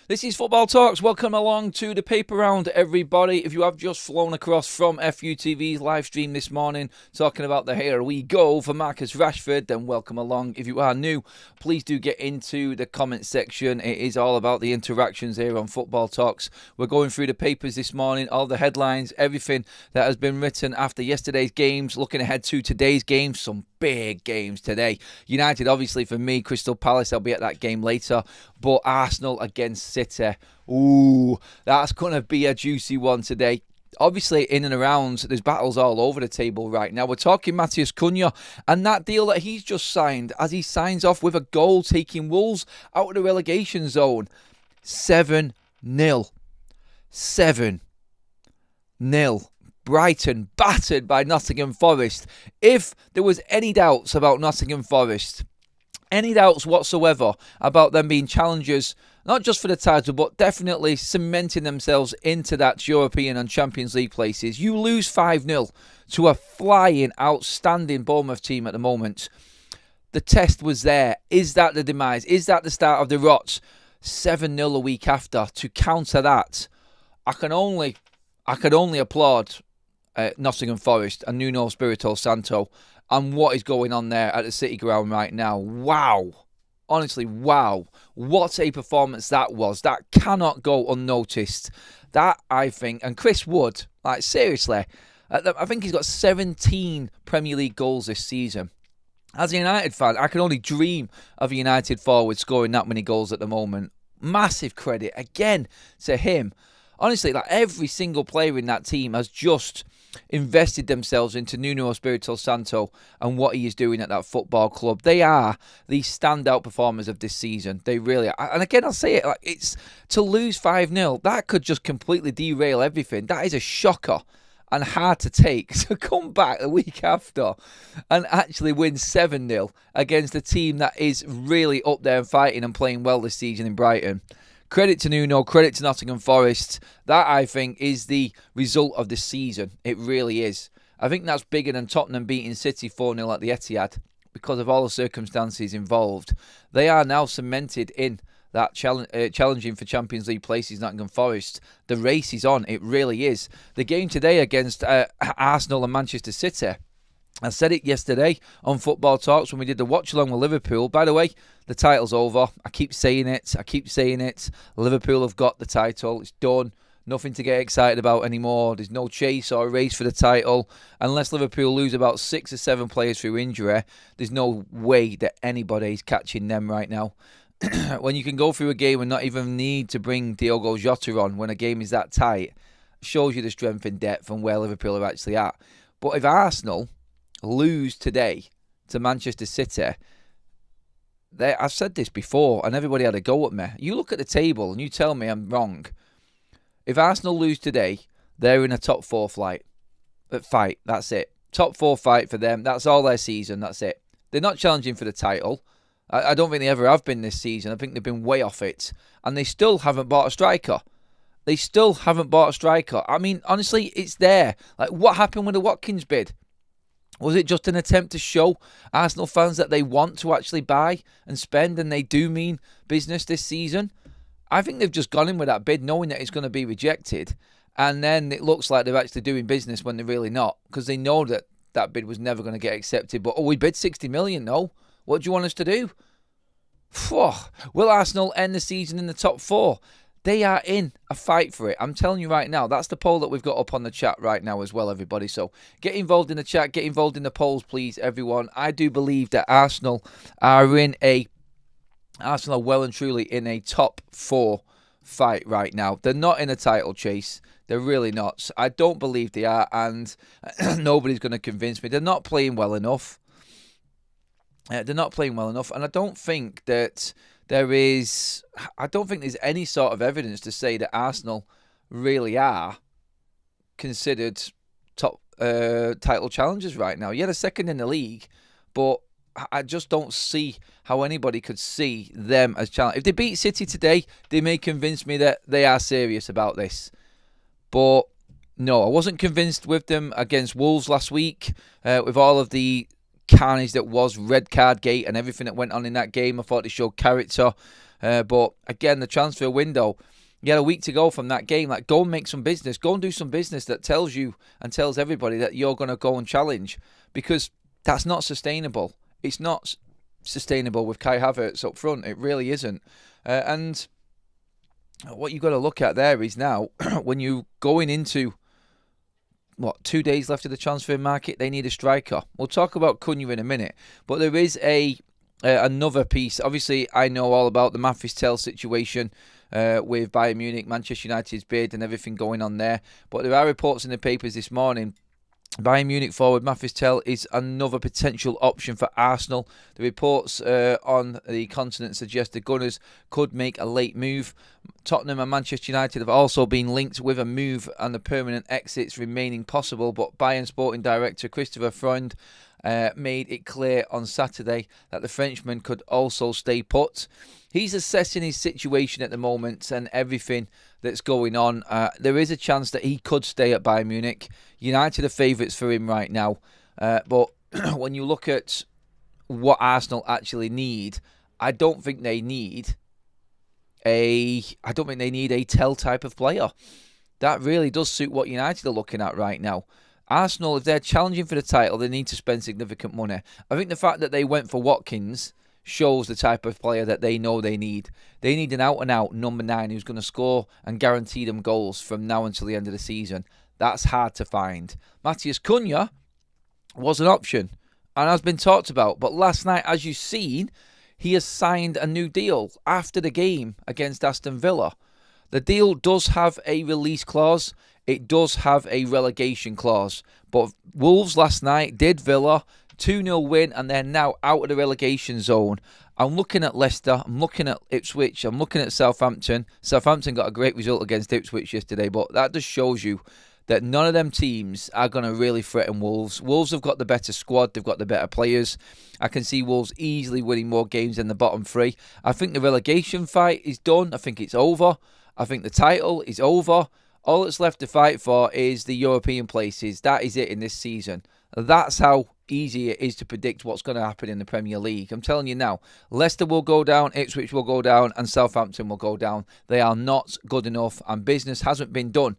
This is Football Talks. Welcome along to the paper round, everybody. If you have just flown across from FUTV's live stream this morning, talking about the Here We Go for Marcus Rashford, then welcome along. If you are new, please do get into the comment section. It is all about the interactions here on Football Talks. We're going through the papers this morning, all the headlines, everything that has been written after yesterday's games, looking ahead to today's games, some big games today. United, obviously, for me, Crystal Palace, I'll be at that game later, but Arsenal against City. Ooh, that's going to be a juicy one today. Obviously, in and around, there's battles all over the table right now. We're talking Matheus Cunha and that deal that he's just signed as he signs off with a goal, taking Wolves out of the relegation zone. 7-0. 7-0. Brighton battered by Nottingham Forest. If there was any doubts about Nottingham Forest, any doubts whatsoever about them being challengers, not just for the title, but definitely cementing themselves into that European and Champions League places, you lose 5-0 to a flying, outstanding Bournemouth team at the moment. The test was there. Is that the demise? Is that the start of the rot? 7-0 a week after. To counter that, I could only applaud Nottingham Forest and Nuno Espirito Santo and what is going on there at the City Ground right now. Wow. Honestly, wow. What a performance that was. That cannot go unnoticed. That, I think, and Chris Wood, like seriously, I think he's got 17 Premier League goals this season. As a United fan, I can only dream of a United forward scoring that many goals at the moment. Massive credit, again, to him. Honestly, like every single player in that team has just invested themselves into Nuno Espirito Santo and what he is doing at that football club. They are the standout performers of this season. They really are. And again, I'll say it, like it's to lose 5-0, that could just completely derail everything. That is a shocker and hard to take. To come back the week after and actually win 7-0 against a team that is really up there and fighting and playing well this season in Brighton. Credit to Nuno, credit to Nottingham Forest. That, I think, is the result of the season. It really is. I think that's bigger than Tottenham beating City 4-0 at the Etihad because of all the circumstances involved. They are now cemented in that challenging for Champions League places, Nottingham Forest. The race is on. It really is. The game today against Arsenal and Manchester City. I said it yesterday on Football Talks when we did the watch-along with Liverpool. By the way, the title's over. I keep saying it. Liverpool have got the title. It's done. Nothing to get excited about anymore. There's no chase or race for the title. Unless Liverpool lose about 6 or 7 players through injury, there's no way that anybody's catching them right now. When you can go through a game and not even need to bring Diogo Jota on when a game is that tight, shows you the strength and depth and where Liverpool are actually at. But if Arsenal lose today to Manchester City, I've said this before and everybody had a go at me. You look at the table and you tell me I'm wrong. If Arsenal lose today, they're in a top 4 fight. That's it. Top 4 fight for them. That's all their season. That's it. They're not challenging for the title. I don't think they ever have been this season. I think they've been way off it. And they still haven't bought a striker. I mean, honestly, it's there. Like, what happened with the Watkins bid? Was it just an attempt to show Arsenal fans that they want to actually buy and spend and they do mean business this season? I think they've just gone in with that bid knowing that it's going to be rejected, and then it looks like they're actually doing business when they're really not, because they know that that bid was never going to get accepted. But, we bid 60 million, no? What do you want us to do? Will Arsenal end the season in the top 4? They are in a fight for it. I'm telling you right now. That's the poll that we've got up on the chat right now as well, everybody. So get involved in the chat. Get involved in the polls, please, everyone. I do believe that Arsenal are well and truly in a top 4 fight right now. They're not in a title chase. They're really not. I don't believe they are, and nobody's going to convince me. They're not playing well enough. And I don't think that there's any sort of evidence to say that Arsenal really are considered top title challengers right now. Yeah, they're second in the league, but I just don't see how anybody could see them as challengers. If they beat City today, they may convince me that they are serious about this. But no, I wasn't convinced with them against Wolves last week, with all of the carnage that was red card gate and everything that went on in that game. I thought they showed character. But again, the transfer window, you had a week to go from that game. Like, go and make some business. Go and do some business that tells you and tells everybody that you're going to go and challenge, because that's not sustainable. It's not sustainable with Kai Havertz up front. It really isn't. And what you've got to look at there is now, when you going into, 2 days left of the transfer market, they need a striker. We'll talk about Cunha in a minute. But there is another piece. Obviously, I know all about the Mathys Tel situation with Bayern Munich, Manchester United's bid and everything going on there. But there are reports in the papers this morning. Bayern Munich forward Mathys Tel is another potential option for Arsenal. The reports on the continent suggest the Gunners could make a late move. Tottenham and Manchester United have also been linked with a move and the permanent exits remaining possible, but Bayern sporting director Christopher Freund made it clear on Saturday that the Frenchman could also stay put. He's assessing his situation at the moment and everything that's going on. There is a chance that he could stay at Bayern Munich. United are favourites for him right now. But when you look at what Arsenal actually need, I don't think they need a Tel type of player. That really does suit what United are looking at right now. Arsenal, if they're challenging for the title, they need to spend significant money. I think the fact that they went for Watkins shows the type of player that they know they need. They need an out-and-out number 9 who's going to score and guarantee them goals from now until the end of the season. That's hard to find. Matheus Cunha was an option and has been talked about. But last night, as you've seen, he has signed a new deal after the game against Aston Villa. The deal does have a release clause. It does have a relegation clause. But Wolves last night did Villa 2-0 win, and they're now out of the relegation zone. I'm looking at Leicester, I'm looking at Ipswich, I'm looking at Southampton. Southampton got a great result against Ipswich yesterday, but that just shows you that none of them teams are going to really threaten Wolves. Wolves have got the better squad, they've got the better players. I can see Wolves easily winning more games than the bottom 3. I think the relegation fight is done. I think it's over. I think the title is over. All that's left to fight for is the European places. That is it in this season. That's how easy it is to predict what's going to happen in the Premier League. I'm telling you now, Leicester will go down, Ipswich will go down, and Southampton will go down. They are not good enough, and business hasn't been done.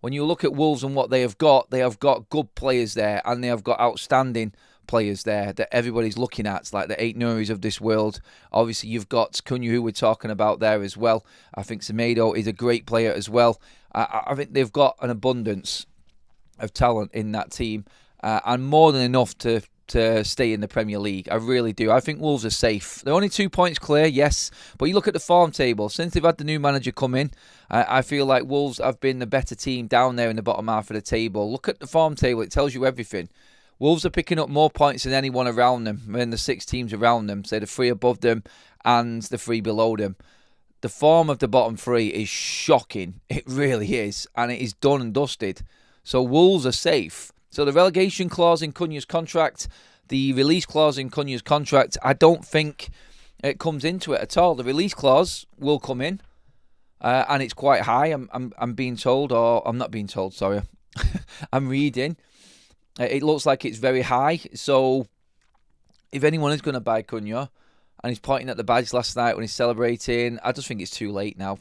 When you look at Wolves and what they have got good players there, and they have got outstanding players there that everybody's looking at, like the 8 Nuris of this world. Obviously, you've got Cunha, who we're talking about there as well. I think Semedo is a great player as well. I think they've got an abundance of talent in that team, and more than enough to stay in the Premier League. I really do. I think Wolves are safe. They're only 2 points clear, yes, but you look at the form table. Since they've had the new manager come in, I feel like Wolves have been the better team down there in the bottom half of the table. Look at the form table. It tells you everything. Wolves are picking up more points than anyone around them, than the 6 teams around them, say the 3 above them and the 3 below them. The form of the bottom 3 is shocking. It really is, and it is done and dusted. So Wolves are safe. So the relegation clause in Cunha's contract, the release clause in Cunha's contract, I don't think it comes into it at all. The release clause will come in, and it's quite high. I'm being told, or I'm not being told. Sorry, I'm reading. It looks like it's very high. So if anyone is going to buy Cunha, and he's pointing at the badge last night when he's celebrating, I just think it's too late now.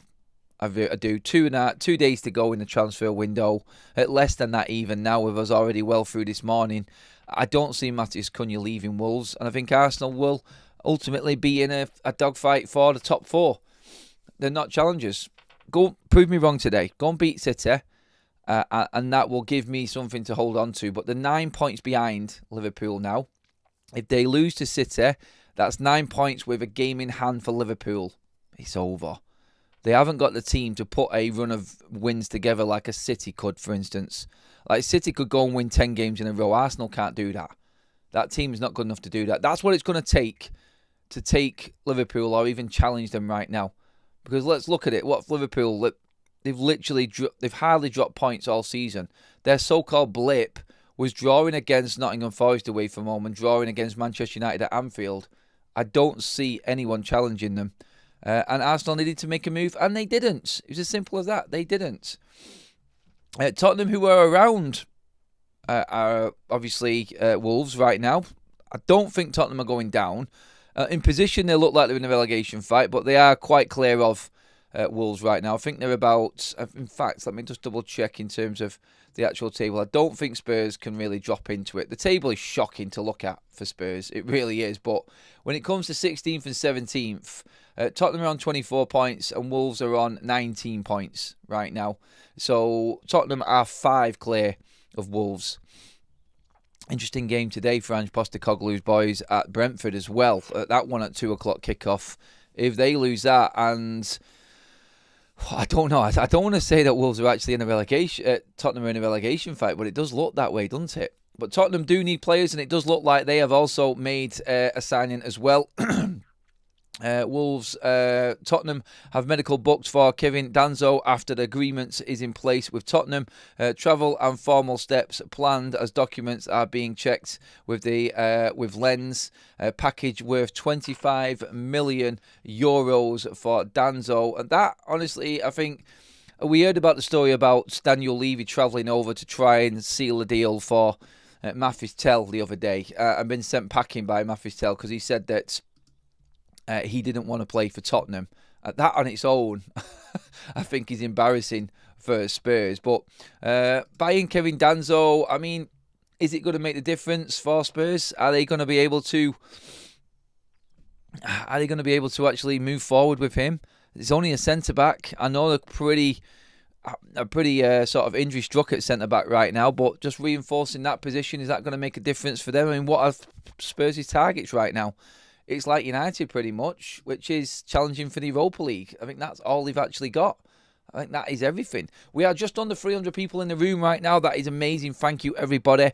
I do. 2 days to go in the transfer window. At less than that even now, with us already well through this morning. I don't see Matheus Cunha leaving Wolves, and I think Arsenal will ultimately be in a dogfight for the top 4. They're not challengers. Go prove me wrong today. Go and beat City, and that will give me something to hold on to. But the 9 points behind Liverpool now. If they lose to City, that's 9 points with a game in hand for Liverpool. It's over. They haven't got the team to put a run of wins together like a City could, for instance. Like City could go and win 10 games in a row. Arsenal can't do that. That team is not good enough to do that. That's what it's going to take Liverpool or even challenge them right now. Because let's look at it. What Liverpool, they've hardly dropped points all season. Their so-called blip was drawing against Nottingham Forest away from home and drawing against Manchester United at Anfield. I don't see anyone challenging them. And Arsenal needed to make a move, and they didn't. It was as simple as that. They didn't. Tottenham, who are around, are obviously Wolves right now. I don't think Tottenham are going down. In position, they look like they're in a relegation fight, but they are quite clear of Wolves right now. I think they're about... In fact, let me just double check in terms of the actual table. I don't think Spurs can really drop into it. The table is shocking to look at for Spurs. It really is. But when it comes to 16th and 17th, Tottenham are on 24 points and Wolves are on 19 points right now. So Tottenham are 5 clear of Wolves. Interesting game today for Ange Postecoglou's boys at Brentford as well. That one at 2 o'clock kickoff. If they lose that, and I don't know, I don't want to say that Wolves are actually in a relegation, Tottenham are in a relegation fight, but it does look that way, doesn't it? But Tottenham do need players, and it does look like they have also made a signing as well. Tottenham have medical booked for Kevin Danso after the agreement is in place with Tottenham. Travel and formal steps planned as documents are being checked with Lens. Package worth €25 million for Danso. And that, honestly, I think we heard about the story about Daniel Levy travelling over to try and seal a deal for Mathis Tel the other day and been sent packing by Mathis Tel because he said that he didn't want to play for Tottenham. That on its own, I think, is embarrassing for Spurs. But buying Kevin Danso, I mean, is it going to make the difference for Spurs? Are they going to be able to? Are they going to be able to actually move forward with him? It's only a centre back. I know they're pretty sort of injury struck at centre back right now, but just reinforcing that position, is that going to make a difference for them? I mean, what are Spurs' targets right now? It's like United pretty much, which is challenging for the Europa League. I think that's all they've actually got. I think that is everything. We are just under 300 people in the room right now. That is amazing. Thank you, everybody.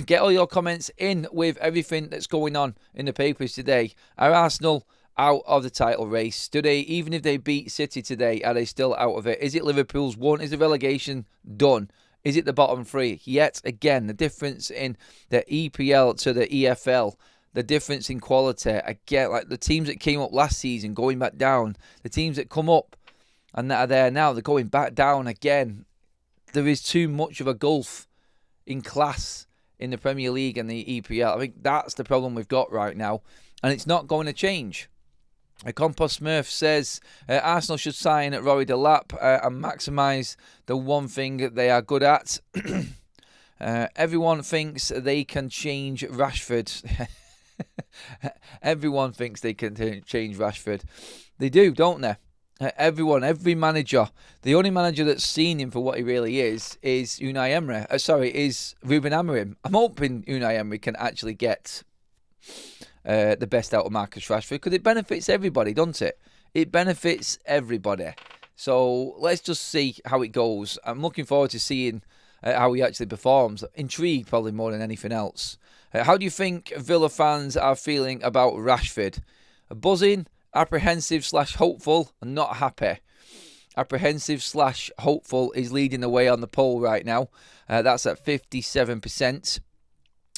Get all your comments in with everything that's going on in the papers today. Are Arsenal out of the title race? Do they, even if they beat City today, are they still out of it? Is it Liverpool's won? Is the relegation done? Is it the bottom 3? Yet again, the difference in the EPL to the EFL, the difference in quality, again, like the teams that came up last season going back down, the teams that come up and that are there now, they're going back down again. There is too much of a gulf in class in the Premier League and the EPL. I think that's the problem we've got right now, and it's not going to change. Compost Smurf says Arsenal should sign Rory Delap and maximise the one thing that they are good at. Everyone thinks they can change Rashford. Everyone thinks they can change Rashford. They do, don't they? Everyone, every manager. The only manager that's seen him for what he really is Unai Emery. Is Ruben Amorim. I'm hoping Unai Emery can actually get the best out of Marcus Rashford, because it benefits everybody, doesn't it? It benefits everybody. So let's just see how it goes. I'm looking forward to seeing how he actually performs. Intrigued probably more than anything else. How do you think Villa fans are feeling about Rashford? Buzzing, apprehensive / hopeful, and not happy. Apprehensive / hopeful is leading the way on the poll right now. That's at 57%.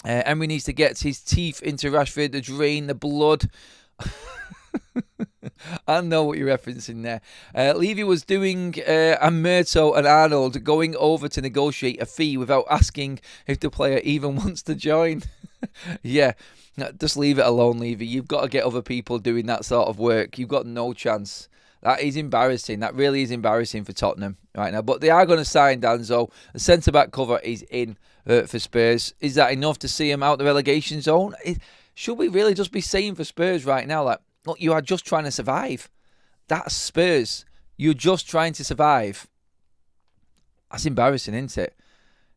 Emery needs to get his teeth into Rashford to drain the blood. I know what you're referencing there. Levy was doing Neto and Arnold going over to negotiate a fee without asking if the player even wants to join. Yeah, just leave it alone, Levy. You've got to get other people doing that sort of work. You've got no chance. That is embarrassing. That really is embarrassing for Tottenham right now. But they are going to sign Danso. The centre-back cover is in for Spurs. Is that enough to see him out the relegation zone? Should we really just be saying for Spurs right now, like, look, you are just trying to survive? That's Spurs. You're just trying to survive. That's embarrassing, isn't it?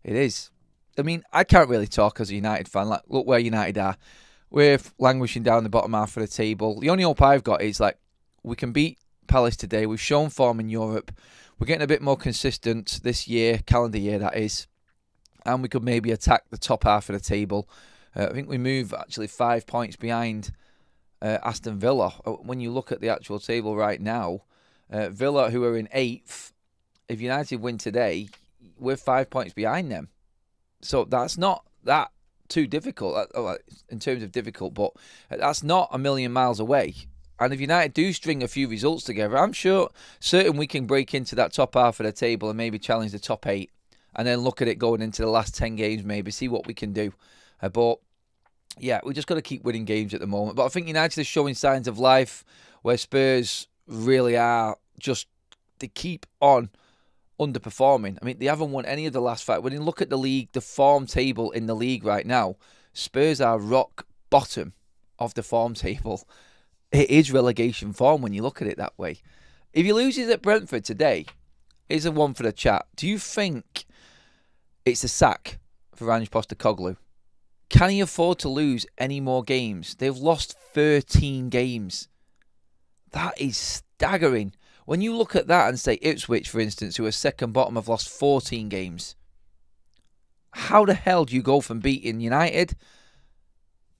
It is. I mean, I can't really talk as a United fan. Like, look where United are. We're languishing down the bottom half of the table. The only hope I've got is, like, we can beat Palace today. We've shown form in Europe. We're getting a bit more consistent this year, calendar year that is. And we could maybe attack the top half of the table. I think we move actually 5 points behind Aston Villa. When you look at the actual table right now, Villa, who are in 8th, if United win today, we're 5 points behind them. So that's not that too difficult in terms of difficult, but that's not a million miles away. And if United do string a few results together, I'm certain we can break into that top half of the table and maybe challenge the top 8, and then look at it going into the last 10 games, maybe see what we can do. But yeah, we just got to keep winning games at the moment. But I think United are showing signs of life where Spurs really are just, they keep on underperforming. I mean, they haven't won any of the last five. When you look at the league, the form table in the league right now, Spurs are rock bottom of the form table. It is relegation form when you look at it that way. If he loses at Brentford today, here's a one for the chat. Do you think it's a sack for Ange Postecoglou? Can he afford to lose any more games? They've lost 13 games. That is staggering. When you look at that and say Ipswich, for instance, who are second bottom, have lost 14 games. How the hell do you go from beating United,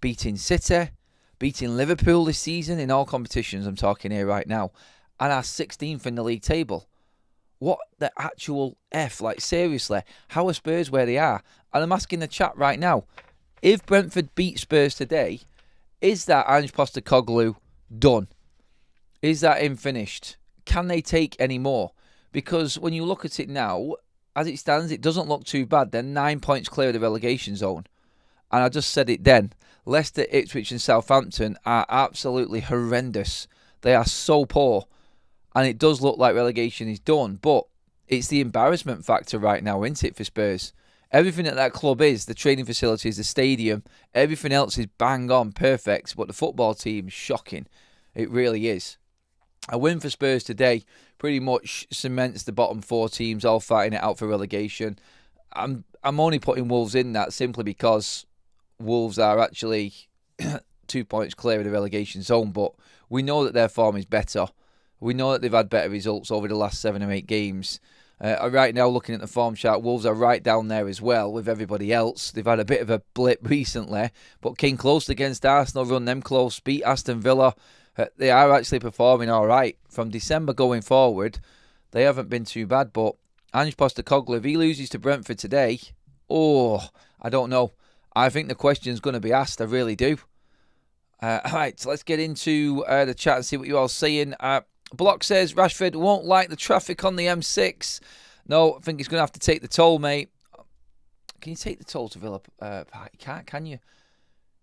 beating City, beating Liverpool this season in all competitions, I'm talking here right now, and are 16th in the league table? What the actual F? Like, seriously, how are Spurs where they are? And I'm asking the chat right now, if Brentford beat Spurs today, is that Ange Postecoglou done? Is that him finished? Can they take any more? Because when you look at it now, as it stands, it doesn't look too bad. They're 9 points clear of the relegation zone. And I just said it then. Leicester, Ipswich and Southampton are absolutely horrendous. They are so poor. And it does look like relegation is done. But it's the embarrassment factor right now, isn't it, for Spurs? Everything that club is, the training facilities, the stadium, everything else is bang on, perfect. But the football team is shocking. It really is. A win for Spurs today pretty much cements the bottom four teams all fighting it out for relegation. I'm only putting Wolves in that simply because Wolves are actually 2 points clear of the relegation zone, but we know that their form is better. We know that they've had better results over the last 7 or 8 games. Right now, looking at the form chart, Wolves are right down there as well with everybody else. They've had a bit of a blip recently, but came close against Arsenal, run them close, beat Aston Villa. They are actually performing all right. From December going forward, they haven't been too bad, but Ange Postecoglou, if he loses to Brentford today, I don't know. I think the question's going to be asked, I really do. All right, so let's get into the chat and see what you all are saying. Block says Rashford won't like the traffic on the M6. No, I think he's going to have to take the toll, mate. Can you take the toll to Villa Park? You can't, can you?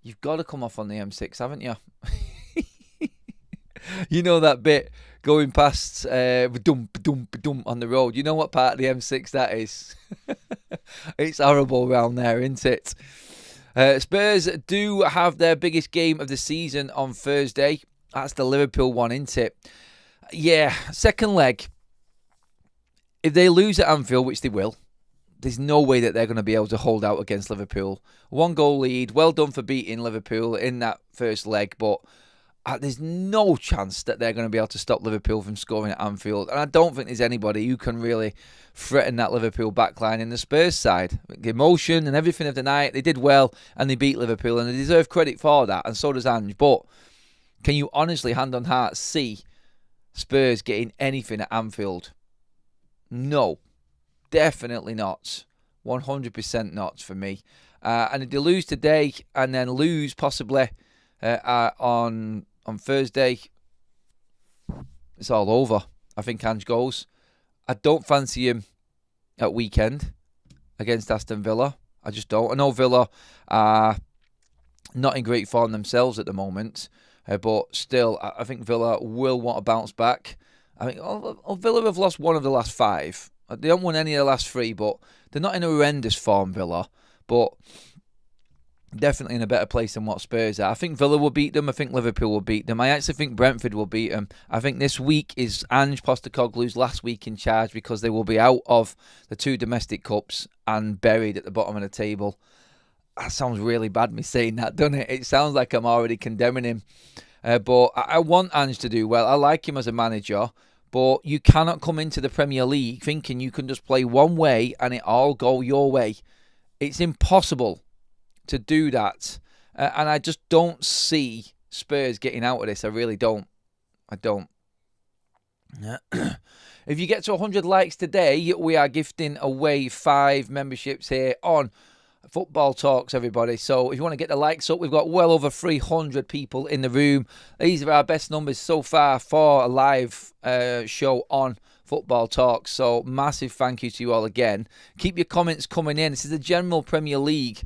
You've got to come off on the M6, haven't you? You know that bit going past dum on the road. You know what part of the M6 that is? It's horrible round there, isn't it? Spurs do have their biggest game of the season on Thursday. That's the Liverpool one, isn't it? Yeah, second leg. If they lose at Anfield, which they will, there's no way that they're going to be able to hold out against Liverpool. 1 goal lead. Well done for beating Liverpool in that first leg, but there's no chance that they're going to be able to stop Liverpool from scoring at Anfield. And I don't think there's anybody who can really threaten that Liverpool backline in the Spurs side. The emotion and everything of the night, they did well and they beat Liverpool and they deserve credit for that, and so does Ange. But can you honestly, hand on heart, see Spurs getting anything at Anfield? No, definitely not. 100% not for me. And if they lose today and then lose possibly on Thursday, it's all over. I think Ange goes. I don't fancy him at weekend against Aston Villa. I just don't. I know Villa are not in great form themselves at the moment, but still, I think Villa will want to bounce back. I think Villa have lost 1 of the last 5. They haven't won any of the last 3, but they're not in a horrendous form, Villa. But definitely in a better place than what Spurs are. I think Villa will beat them. I think Liverpool will beat them. I actually think Brentford will beat them. I think this week is Ange Postecoglou's last week in charge because they will be out of the 2 domestic cups and buried at the bottom of the table. That sounds really bad, me saying that, doesn't it? It sounds like I'm already condemning him. But I want Ange to do well. I like him as a manager. But you cannot come into the Premier League thinking you can just play one way and it all go your way. It's impossible to do that. And I just don't see Spurs getting out of this. I really don't. I don't. If you get to 100 likes today, we are gifting away 5 memberships here on Football Talks, everybody. So if you want to get the likes up, we've got well over 300 people in the room. These are our best numbers so far for a live show on Football Talks. So massive thank you to you all again. Keep your comments coming in. This is the general Premier League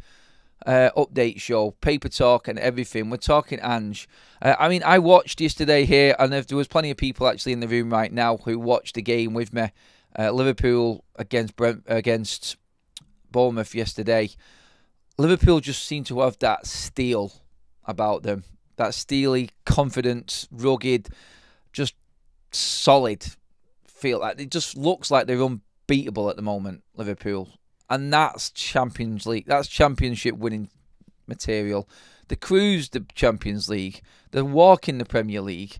update show, paper talk and everything. We're talking Ange. I watched yesterday here, and there was plenty of people actually in the room right now who watched the game with me. Liverpool against Bournemouth yesterday. Liverpool just seemed to have that steel about them. That steely, confident, rugged, just solid feel. It just looks like they're unbeatable at the moment, Liverpool. And that's Champions League. That's championship winning material. They cruise the Champions League. They walk in the Premier League.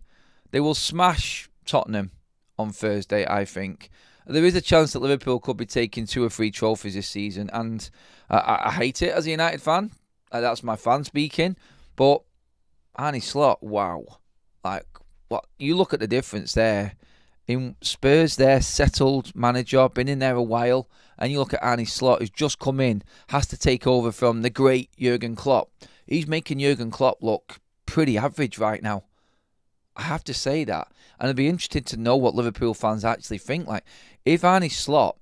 They will smash Tottenham on Thursday, I think. There is a chance that Liverpool could be taking 2 or 3 trophies this season. And I hate it as a United fan. That's my fan speaking. But Arne Slot, wow. Like, what? You look at the difference there. In Spurs, they're settled manager, been in there a while, and you look at Arne Slot, who's just come in, has to take over from the great Jurgen Klopp. He's making Jurgen Klopp look pretty average right now. I have to say that. And I'd be interested to know what Liverpool fans actually think. Like, if Arne Slot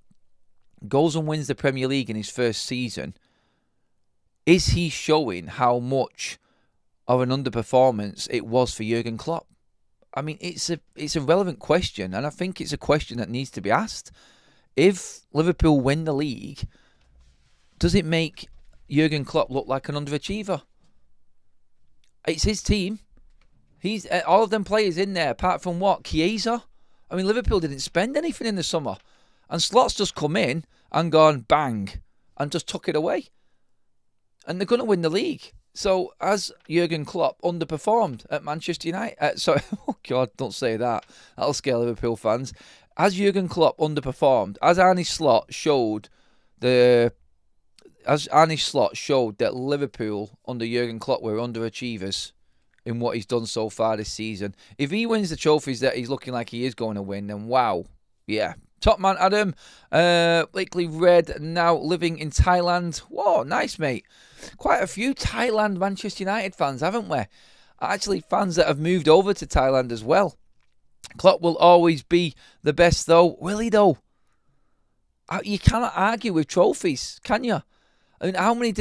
goes and wins the Premier League in his first season, is he showing how much of an underperformance it was for Jurgen Klopp? I mean, it's a relevant question, and I think it's a question that needs to be asked. If Liverpool win the league, does it make Jurgen Klopp look like an underachiever? It's his team. He's all of them players in there, apart from what? Chiesa? I mean, Liverpool didn't spend anything in the summer, and Slot's just come in and gone bang, and just took it away. And they're going to win the league. So, as Jurgen Klopp underperformed at Manchester United... oh God, don't say that. That'll scare Liverpool fans. As Jurgen Klopp underperformed, as Arne Slot showed that Liverpool under Jurgen Klopp were underachievers in what he's done so far this season. If he wins the trophies that he's looking like he is going to win, then wow. Yeah. Top man Adam, Blakely Red, now living in Thailand. Whoa, nice, mate. Quite a few Thailand Manchester United fans, haven't we? Actually, fans that have moved over to Thailand as well. Klopp will always be the best, though. Will he, though? You cannot argue with trophies, can you? I mean, how many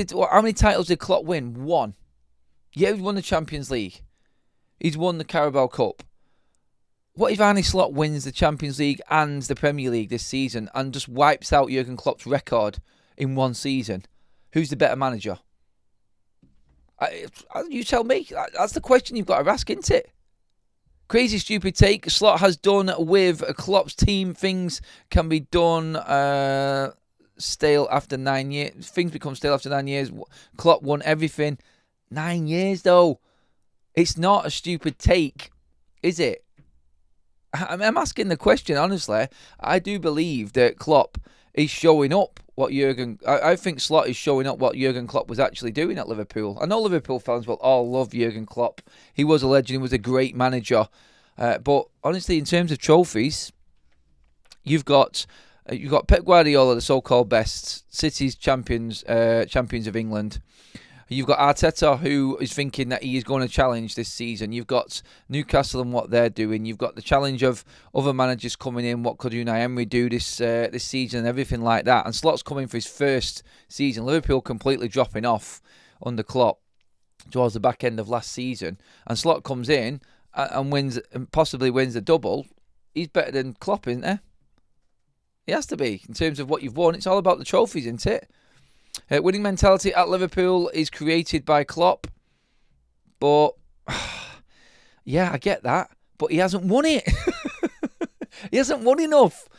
titles did Klopp win? 1. Yeah, he's won the Champions League. He's won the Carabao Cup. What if Arne Slot wins the Champions League and the Premier League this season and just wipes out Jurgen Klopp's record in one season? Who's the better manager? You tell me. That's the question you've got to ask, isn't it? Crazy stupid take. Slot has done with Klopp's team. Things can be done stale after 9 years. Things become stale after 9 years. Klopp won everything. 9 years, though. It's not a stupid take, is it? I'm asking the question, honestly. I do believe that Klopp is showing up what I think Slot is showing up what Jurgen Klopp was actually doing at Liverpool. I know Liverpool fans will all love Jurgen Klopp. He was a legend. He was a great manager. But honestly, in terms of trophies, you've got Pep Guardiola, the so-called best, City's champions of England. You've got Arteta, who is thinking that he is going to challenge this season. You've got Newcastle and what they're doing. You've got the challenge of other managers coming in. What could Unai Emery do this season and everything like that. And Slot's coming for his first season. Liverpool completely dropping off under Klopp towards the back end of last season. And Slot comes in and possibly wins the double. He's better than Klopp, isn't he? He has to be. In terms of what you've won, it's all about the trophies, isn't it? Winning mentality at Liverpool is created by Klopp. But, yeah, I get that. But he hasn't won it. He hasn't won enough.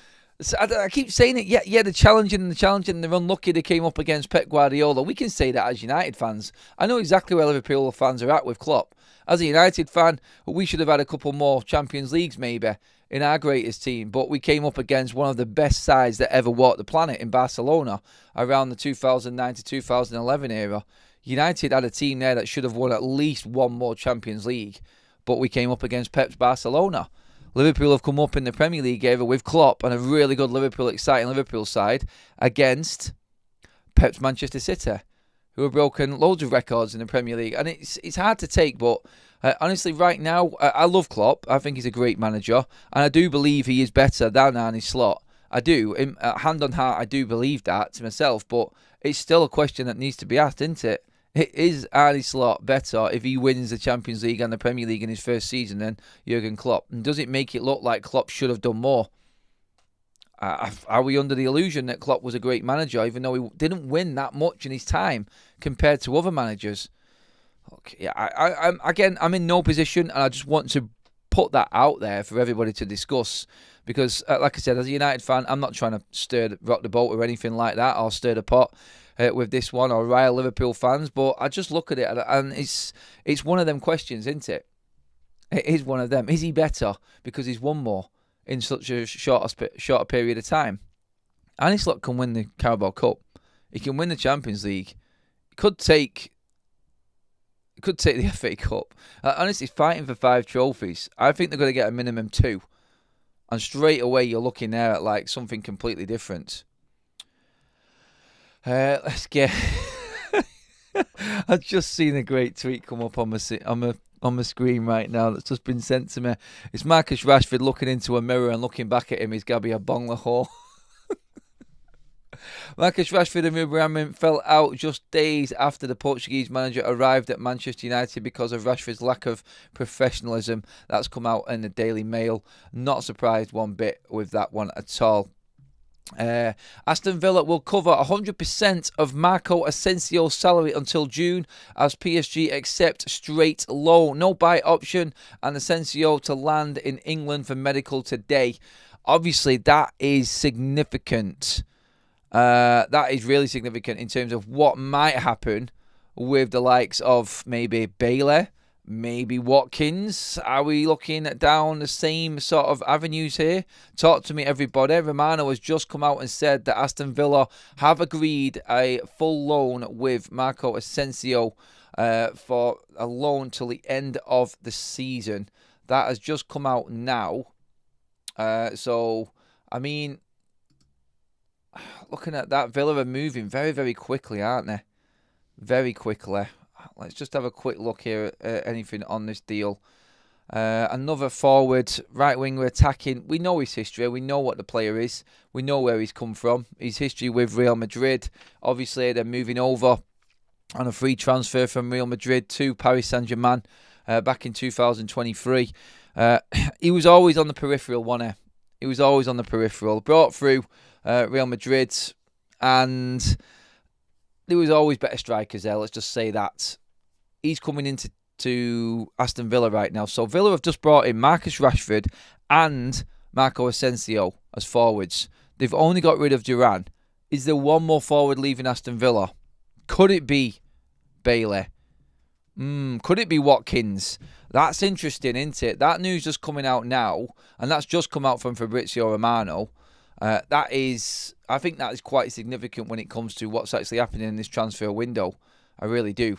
So I keep saying it. Yeah, they're challenging. They're unlucky they came up against Pep Guardiola. We can say that as United fans. I know exactly where Liverpool fans are at with Klopp. As a United fan, we should have had a couple more Champions Leagues maybe in our greatest team. But we came up against one of the best sides that ever walked the planet in Barcelona around the 2009 to 2011 era. United had a team there that should have won at least one more Champions League. But we came up against Pep's Barcelona. Liverpool have come up in the Premier League era with Klopp and a really good exciting Liverpool side against Pep's Manchester City, who have broken loads of records in the Premier League. And it's hard to take, but honestly, right now, I love Klopp. I think he's a great manager, and I do believe he is better than Arne Slot. I do. Hand on heart, I do believe that to myself, but it's still a question that needs to be asked, isn't it? Is Arne Slot better if he wins the Champions League and the Premier League in his first season than Jurgen Klopp? And does it make it look like Klopp should have done more? Are we under the illusion that Klopp was a great manager, even though he didn't win that much in his time compared to other managers? Okay, yeah, I'm in no position, and I just want to put that out there for everybody to discuss. Because, like I said, as a United fan, I'm not trying to rock the boat or anything like that, or stir the pot with this one, or rile Liverpool fans. But I just look at it, and it's one of them questions, isn't it? It is one of them. Is he better because he's won more in such a shorter period of time? Arne Slot can win the Carabao Cup. He can win the Champions League. He could take the FA Cup. Honestly, fighting for 5 trophies. I think they're going to get a minimum 2. And straight away, you're looking there at like something completely different. Let's get... I've just seen a great tweet come up on my screen right now that's just been sent to me. It's Marcus Rashford looking into a mirror and looking back at him. He's got to be a bongler hole. Marcus Rashford and Aubameyang fell out just days after the Portuguese manager arrived at Manchester United because of Rashford's lack of professionalism. That's come out in the Daily Mail. Not surprised one bit with that one at all. Aston Villa will cover 100% of Marco Asensio's salary until June as PSG accept straight loan. No buy option, and Asensio to land in England for medical today. Obviously, that is significant. That is really significant in terms of what might happen with the likes of maybe Bailey, maybe Watkins. Are we looking down the same sort of avenues here? Talk to me, everybody. Romano has just come out and said that Aston Villa have agreed a full loan with Marco Asensio for a loan till the end of the season. That has just come out now. So, I mean... Looking at that, Villa are moving very, very quickly, aren't they? Very quickly. Let's just have a quick look here at anything on this deal. Another forward, right winger attacking. We know his history. We know what the player is. We know where he's come from. His history with Real Madrid. Obviously, they're moving over on a free transfer from Real Madrid to Paris Saint-Germain back in 2023. He was always on the peripheral, wasn't he? He was always on the peripheral. Brought through Real Madrid, and there was always better strikers there. Let's just say that. He's coming into Aston Villa right now. So Villa have just brought in Marcus Rashford and Marco Asensio as forwards. They've only got rid of Duran. Is there one more forward leaving Aston Villa? Could it be Bailey? Could it be Watkins? That's interesting, isn't it? That news just coming out now, and that's just come out from Fabrizio Romano. I think that is quite significant when it comes to what's actually happening in this transfer window. I really do.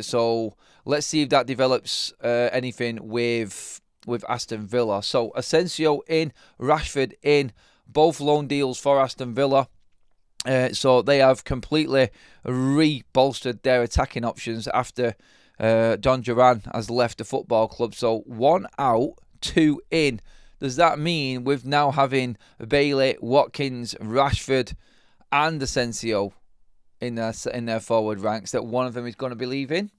So let's see if that develops anything with Aston Villa. So Asensio in, Rashford in, both loan deals for Aston Villa. So they have completely re-bolstered their attacking options after Don Duran has left the football club. So 1 out, 2 in. Does that mean with now having Bailey, Watkins, Rashford and Asensio in their forward ranks that one of them is going to be leaving?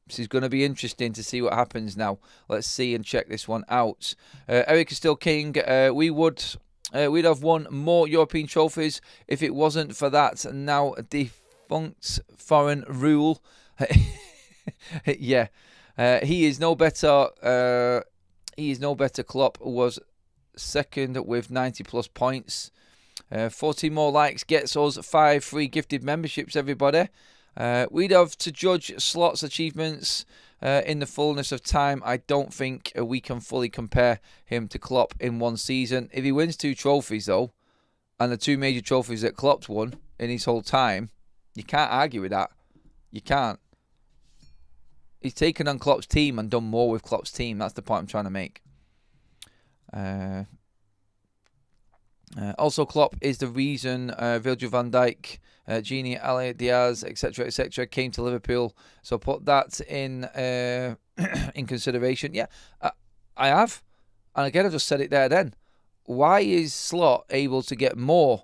This is going to be interesting to see what happens now. Let's see and check this one out. Eric is still king. We'd have won more European trophies if it wasn't for that now defunct foreign rule. Yeah, he is no better. He is no better. Klopp was second with 90 plus points. 14 more likes gets us 5 free gifted memberships, everybody. We'd have to judge Slot's achievements in the fullness of time. I don't think we can fully compare him to Klopp in one season. If he wins 2 trophies, though, and the 2 major trophies that Klopp's won in his whole time, you can't argue with that. You can't. He's taken on Klopp's team and done more with Klopp's team. That's the point I'm trying to make. Also, Klopp is the reason Virgil van Dijk, Gini, Ali, Diaz, etc., came to Liverpool. So put that in in consideration. Yeah, I have. And again, I just said it there then. Why is Slot able to get more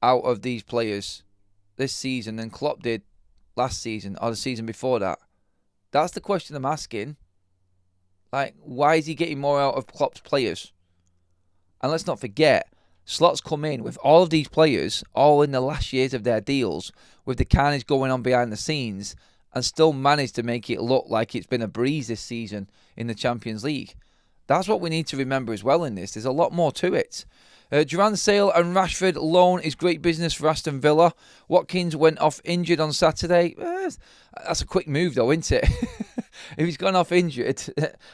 out of these players this season than Klopp did last season or the season before that? That's the question I'm asking. Like, why is he getting more out of Klopp's players? And let's not forget, Slot's come in with all of these players, all in the last years of their deals, with the carnage going on behind the scenes, and still managed to make it look like it's been a breeze this season in the Champions League. That's what we need to remember as well in this. There's a lot more to it. Duran Sale and Rashford loan is great business for Aston Villa. Watkins went off injured on Saturday. That's a quick move though, isn't it? If he's gone off injured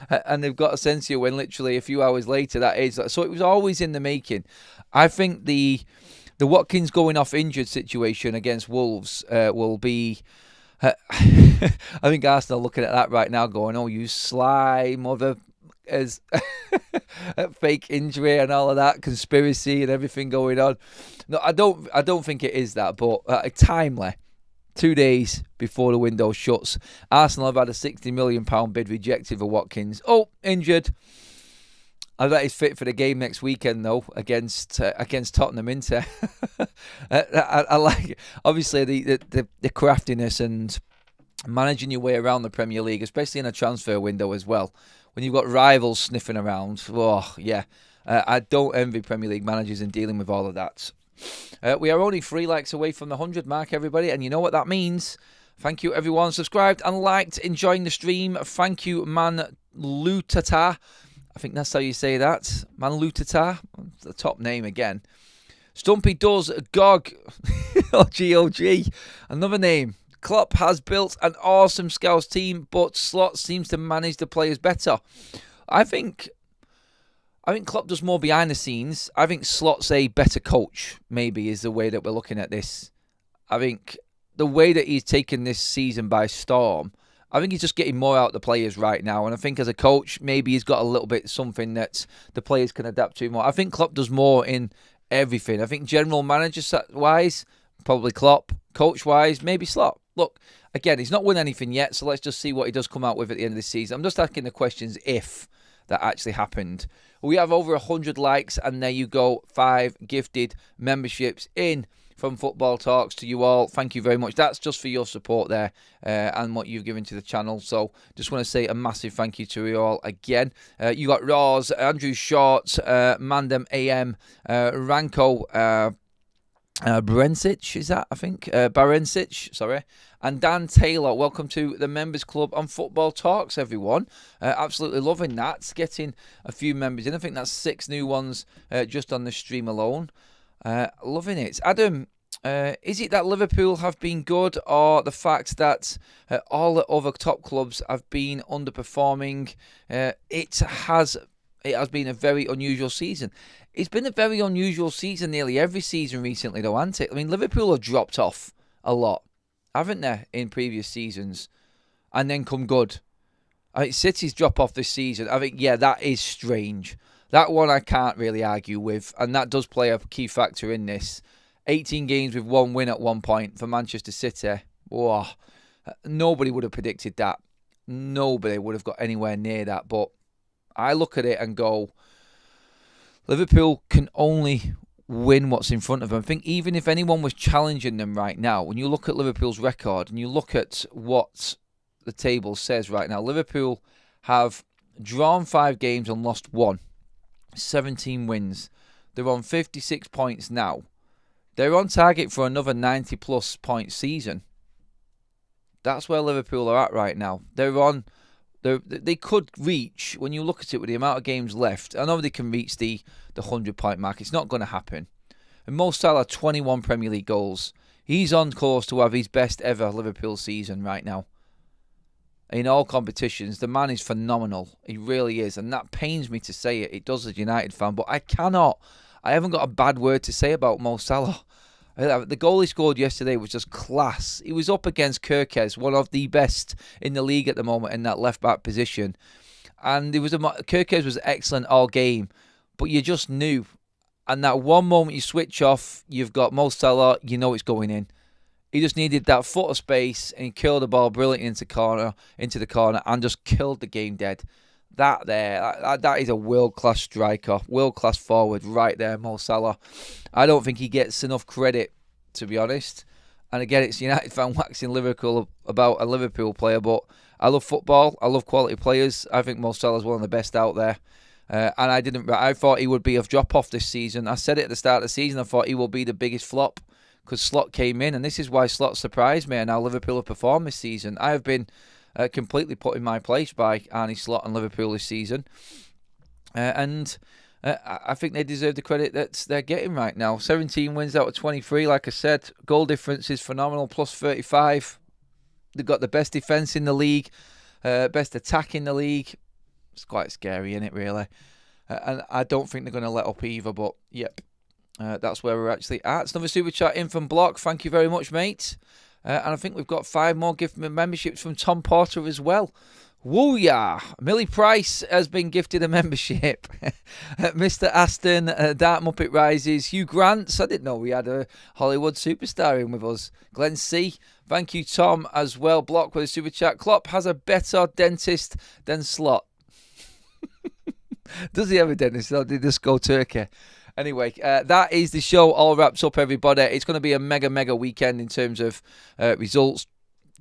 and they've got Asensio when literally a few hours later, that is. So it was always in the making. I think the Watkins going off injured situation against Wolves will be... I think Arsenal are looking at that right now going, oh, you sly mother... as fake injury and all of that, conspiracy and everything going on. No, I don't think it is that, but timely. 2 days before the window shuts, Arsenal have had a £60 million bid rejected for Watkins. Oh, injured. I bet he's fit for the game next weekend though against Tottenham, Inter. I like obviously the craftiness and managing your way around the Premier League, especially in a transfer window as well. When you've got rivals sniffing around, oh yeah, I don't envy Premier League managers in dealing with all of that. We are only 3 likes away from the 100 mark, everybody, and you know what that means. Thank you, everyone. Subscribed and liked, enjoying the stream. Thank you, Man Lutata. I think that's how you say that. Man Lutata. The top name again. Stumpy does GOG. G-O-G. Another name. Klopp has built an awesome Scouts team, but Slot seems to manage the players better. I think Klopp does more behind the scenes. I think Slot's a better coach, maybe, is the way that we're looking at this. I think the way that he's taken this season by storm, I think he's just getting more out of the players right now. And I think as a coach, maybe he's got a little bit something that the players can adapt to more. I think Klopp does more in everything. I think general manager-wise, probably Klopp. Coach-wise, maybe Slot. Look, again, he's not won anything yet, so let's just see what he does come out with at the end of the season. I'm just asking the questions if that actually happened. We have over 100 likes, and there you go, 5 gifted memberships in from Football Talks to you all. Thank you very much. That's just for your support there and what you've given to the channel. So just want to say a massive thank you to you all again. You got Roz, Andrew Short, Mandem AM, Ranko, Barencic, is that, I think? Barencic, sorry. And Dan Taylor, welcome to the Members Club on Football Talks, everyone. Absolutely loving that. Getting a few members in. I think that's 6 new ones just on the stream alone. Loving it. Adam, is it that Liverpool have been good, or the fact that all the other top clubs have been underperforming? It has been a very unusual season. It's been a very unusual season nearly every season recently, though, hasn't it? I mean, Liverpool have dropped off a lot, haven't they, in previous seasons, and then come good. I think City's drop off this season. I think, yeah, that is strange. That one I can't really argue with, and that does play a key factor in this. 18 games with 1 win at one point for Manchester City. Whoa. Nobody would have predicted that. Nobody would have got anywhere near that, but I look at it and go, Liverpool can only win what's in front of them. I think even if anyone was challenging them right now, when you look at Liverpool's record and you look at what the table says right now, Liverpool have drawn 5 games and lost 1. 17 wins. They're on 56 points now. They're on target for another 90-plus point season. That's where Liverpool are at right now. They could reach, when you look at it with the amount of games left, I know they can reach the 100-point mark. It's not going to happen. And Mo Salah, 21 Premier League goals. He's on course to have his best ever Liverpool season right now. In all competitions, the man is phenomenal. He really is. And that pains me to say it. It does as a United fan. But I haven't got a bad word to say about Mo Salah. The goal he scored yesterday was just class. He was up against Kirkes, one of the best in the league at the moment in that left-back position. And Kirkes was excellent all game, but you just knew. And that one moment you switch off, you've got Mo Salah, you know it's going in. He just needed that foot of space, and he killed the ball brilliantly into the corner, and just killed the game dead. That is a world-class striker, world-class forward right there, Mo Salah. I don't think he gets enough credit, to be honest. And again, it's United fan waxing Liverpool about a Liverpool player, but I love football. I love quality players. I think Mo Salah's one of the best out there. And I thought he would be a drop-off this season. I said it at the start of the season. I thought he will be the biggest flop because Slot came in, and this is why Slot surprised me and how Liverpool have performed this season. I have been completely put in my place by Arne Slot and Liverpool this season. And I think they deserve the credit that they're getting right now. 17 wins out of 23, like I said. Goal difference is phenomenal, plus 35. They've got the best defence in the league, best attack in the league. It's quite scary, isn't it, really? And I don't think they're going to let up either, but yep. That's where we're actually at. It's another super chat in from Block. Thank you very much, mate. And I think we've got 5 more gift memberships from Tom Porter as well. Woo-yah! Millie Price has been gifted a membership. Mr. Aston, Dark Muppet Rises, Hugh Grants. I didn't know we had a Hollywood superstar in with us. Glenn C. Thank you, Tom, as well. Block with a super chat. Klopp has a better dentist than Slot. Does he have a dentist? Or did he just go Turkey? Anyway, that is the show all wraps up, everybody. It's going to be a mega weekend in terms of results,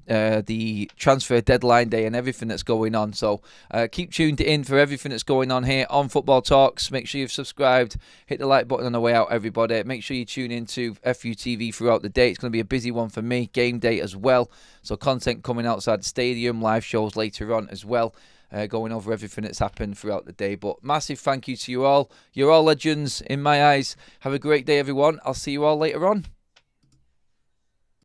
the transfer deadline day and everything that's going on. So keep tuned in for everything that's going on here on Football Talks. Make sure you've subscribed. Hit the like button on the way out, everybody. Make sure you tune in to FUTV throughout the day. It's going to be a busy one for me. Game day as well. So content coming outside the stadium, live shows later on as well. Going over everything that's happened throughout the day. But massive thank you to you all. You're all legends in my eyes. Have a great day, everyone. I'll see you all later on.